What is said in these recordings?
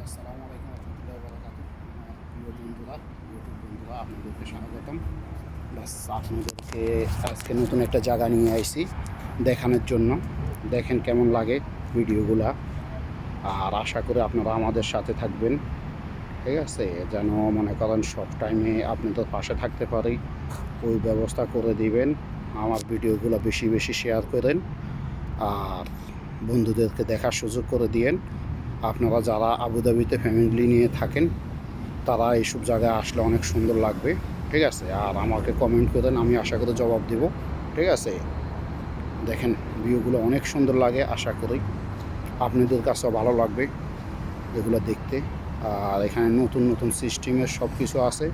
আসসালামু আলাইকুম রহমতুল্লাহ বরকাত। প্রিয় বন্ধুরা, ইউটিউব বন্ধুরা, আপনাদেরকে স্বাগতম। বাস আপনাদেরকে আজকে নতুন একটা জায়গা নিয়ে আইছি দেখানোর জন্য। দেখেন কেমন লাগে ভিডিওগুলা, আর আশা করি আপনারা আমাদের সাথে থাকবেন। ঠিক আছে, যেন মনে করেন সব টাইমে আপনাদের পাশে থাকতে পারি ওই ব্যবস্থা করে দিবেন। আমার ভিডিওগুলো বেশি বেশি শেয়ার করেন আর বন্ধুদেরকে দেখার সুযোগ করে দিয়েন। আপনারা যারা আবুধাবিতে ফ্যামিলি নিয়ে থাকেন তারা এইসব জায়গায় আসলে অনেক সুন্দর লাগবে। ঠিক আছে, আর আমাকে কমেন্ট করেন, আমি আশা করি জবাব দেব। ঠিক আছে, দেখেন ভিউগুলো অনেক সুন্দর লাগে, আশা করি আপনাদের কাছেও ভালো লাগবে এগুলো দেখতে। আর এখানে নতুন নতুন সিস্টেমের সব কিছু আছে।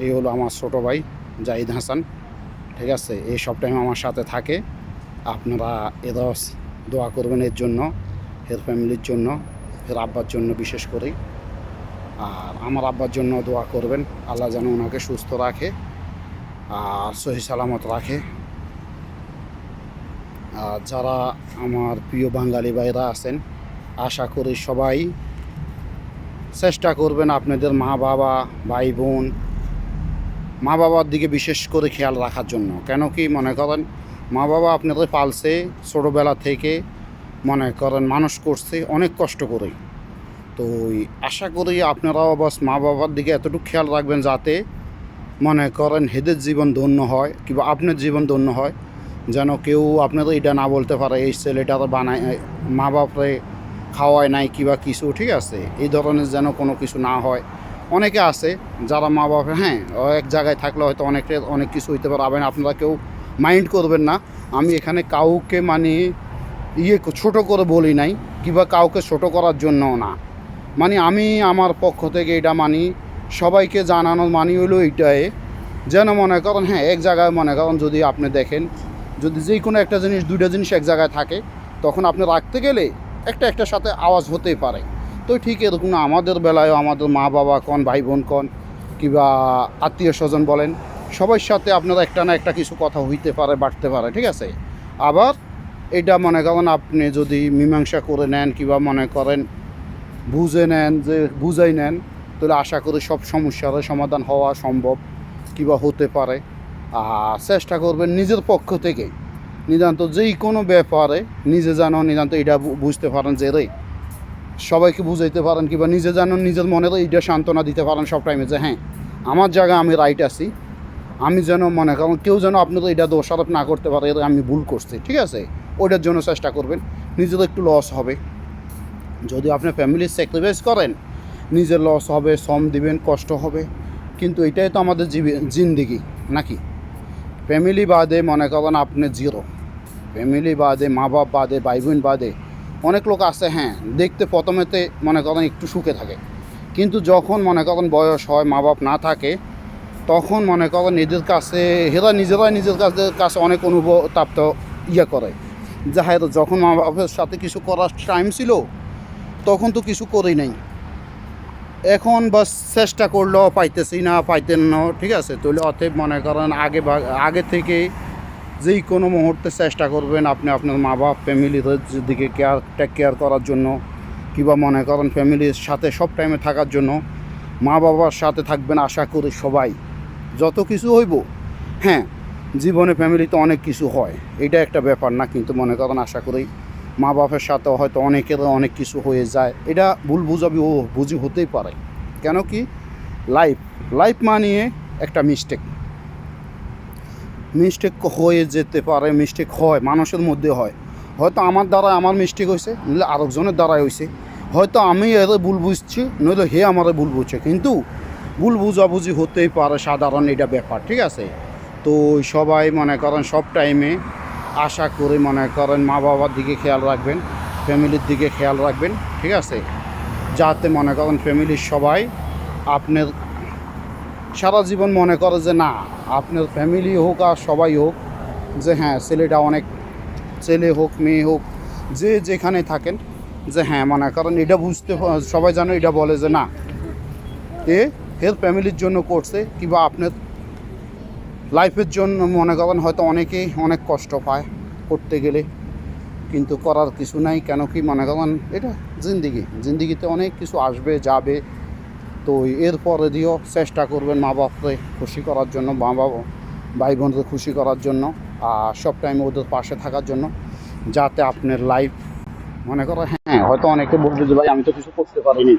এই হলো আমার ছোটো ভাই জাহিদ হাসান। ঠিক আছে, এই সব টাইম আমার সাথে থাকে। আপনারা এরাও দোয়া করবেন এর জন্য, এর ফ্যামিলির জন্য, এর আব্বার জন্য বিশেষ করে। আর আমার আব্বার জন্য দোয়া করবেন, আল্লাহ যেন ওনাকে সুস্থ রাখে আর সহি সালামত রাখে। আর যারা আমার প্রিয় বাঙালি ভাইরা আছেন, আশা করি সবাই চেষ্টা করবেন আপনাদের মা বাবা, ভাই বোন, মা বাবার দিকে বিশেষ করে খেয়াল রাখার জন্য। কেন কি মনে করেন, মা বাবা আপনাদের পালছে ছোটোবেলা থেকে, মনে করেন মানুষ করছে অনেক কষ্ট করে। তো আশা করি আপনারাও বাস মা বাবার দিকে এতটুকু খেয়াল রাখবেন যাতে মনে করেন হেদের জীবন ধন্য হয় কিংবা আপনার জীবন ধন্য হয়। যেন কেউ আপনাদের এটা না বলতে পারে এই ছেলেটার বানায় মা বাপরে খাওয়ায় নাই কিংবা কিছু। ঠিক আছে, এই ধরনের যেন কোনো কিছু না হয়। অনেকে আছে যারা মা বাবা এক জায়গায় থাকলে হয়তো অনেক কিছু হইতে পারে। আপনারা কেউ মাইন্ড করবেন না। আমি এখানে কাউকে মানে ছোটো করে বলি নাই কিংবা কাউকে ছোটো করার জন্যও না। মানে আমি আমার পক্ষ থেকে এটা মানি, সবাইকে জানানোর মানি হলো এইটাই, যেন মনে করেন এক জায়গায় মনে করেন যদি আপনি দেখেন, যদি যে কোনো একটা জিনিস দুইটা জিনিস এক জায়গায় থাকে, তখন আপনি রাখতে গেলে একটার সাথে আওয়াজ হতেই পারে। তো ঠিক এরকম আমাদের বেলায়ও আমাদের মা বাবা কন, ভাই বোন কন, কিংবা আত্মীয় স্বজন বলেন, সবার সাথে আপনারা একটা না একটা কিছু কথা হইতে পারে, বাড়তে পারে। ঠিক আছে, আবার এটা মনে করেন আপনি যদি মীমাংসা করে নেন কিংবা মনে করেন বুঝে নেন, যে বুঝাই নেন, তাহলে আশা করি সব সমস্যার সমাধান হওয়া সম্ভব কিংবা হতে পারে। আর চেষ্টা করবেন নিজের পক্ষ থেকে নিতান্ত যেই কোনো ব্যাপারে নিজে যেন নিতান্ত এটা বুঝতে পারেন যে সবাইকে বুঝাইতে পারেন কিংবা নিজে যেন নিজের মনের এইটা সান্ত্বনা দিতে পারেন সব টাইমে যে আমার জায়গায় আমি রাইট আছি। আমি যেন মনে করেন কেউ যেন আপনাদের এটা দোষারোপ না করতে পারে আমি ভুল করছি। ঠিক আছে, ওইটার জন্য চেষ্টা করবেন। নিজের একটু লস হবে, যদি আপনি ফ্যামিলির স্যাক্রিফাইস করেন নিজের লস হবে, শ্রম দিবেন, কষ্ট হবে, কিন্তু এটাই তো আমাদের জিন্দেগি নাকি। ফ্যামিলি বাদে মনে করেন আপনি জিরো। ফ্যামিলি বাদে, মা বাপ বাদে, ভাই বোন বাদে অনেক লোক আছে দেখতে প্রথমেতে মনে করেন একটু সুখে থাকে, কিন্তু যখন মনে করেন বয়স হয়, মা বাপ না থাকে, তখন মনে করেন নিজের কাছে নিজেরাই নিজের কাছে অনেক অনুতাপ্ত করে যে যখন মা বাপের সাথে কিছু করার টাইম ছিল তখন তো কিছু করেই নাই, এখন বাস চেষ্টা করলেও পাইতেছি না, পাইতেন না। ঠিক আছে, তাহলে অতএব মনে করেন আগে থেকে যেই কোনো মুহূর্তে চেষ্টা করবেন আপনি আপনার মা বাপ ফ্যামিলির দিকে টেক কেয়ার করার জন্য, কিংবা মনে করেন ফ্যামিলির সাথে সব টাইমে থাকার জন্য। মা বাবার সাথে থাকবেন, আশা করি সবাই যত কিছু হইব। জীবনে ফ্যামিলিতে অনেক কিছু হয়, এটা একটা ব্যাপার না, কিন্তু মনে করেন আশা করি মা বাপের সাথে হয়তো অনেকের অনেক কিছু হয়ে যায়। এটা ভুল বুঝি হতেই পারে। কেন কি লাইফ মানিয়ে একটা মিস্টেক হয়ে যেতে পারে, মিস্টেক হয় মানুষের মধ্যে হয়। হয়তো আমার দ্বারা আমার মিস্টেক হয়েছে, নইলে আরেকজনের দ্বারাই হয়েছে। হয়তো আমি এর ভুল বুঝছি, নইলে আমারে ভুল বুঝছে, কিন্তু ভুল বুঝাবুঝি হতেই পারে, সাধারণ এটা ব্যাপার। ঠিক আছে, তো সবাই মনে করেন সব টাইমে আশা করে মনে করেন মা বাবার দিকে খেয়াল রাখবেন, ফ্যামিলির দিকে খেয়াল রাখবেন। ঠিক আছে, যাতে মনে করেন ফ্যামিলির সবাই আপনার সারা জীবন মনে করে যে না, আপনার ফ্যামিলি হোক আর সবাই হোক, যে ছেলেটা অনেক, ছেলে হোক মেয়ে হোক, যে যেখানে থাকেন, যে মনে করেন এটা বুঝতে সবাই যেন এটা বলে যে না, এর ফ্যামিলির জন্য করছে কিংবা আপনার লাইফের জন্য। মনে করেন হয়তো অনেকেই অনেক কষ্ট পায়, করতে গেলে, কিন্তু করার কিছু নাই। কেন কি মনে করেন, এটা জিন্দিগিতে অনেক কিছু আসবে যাবে। তো এরপরে দিয়েও চেষ্টা করবেন মা বাপকে খুশি করার জন্য, মা বাবা ভাই বোনকে খুশি করার জন্য, আর সব টাইমে ওদের পাশে থাকার জন্য, যাতে আপনার লাইফ মনে করো, হ্যাঁ হয়তো অনেকে বলবে যে ভাই আমি তো কিছু করতে পারিনি,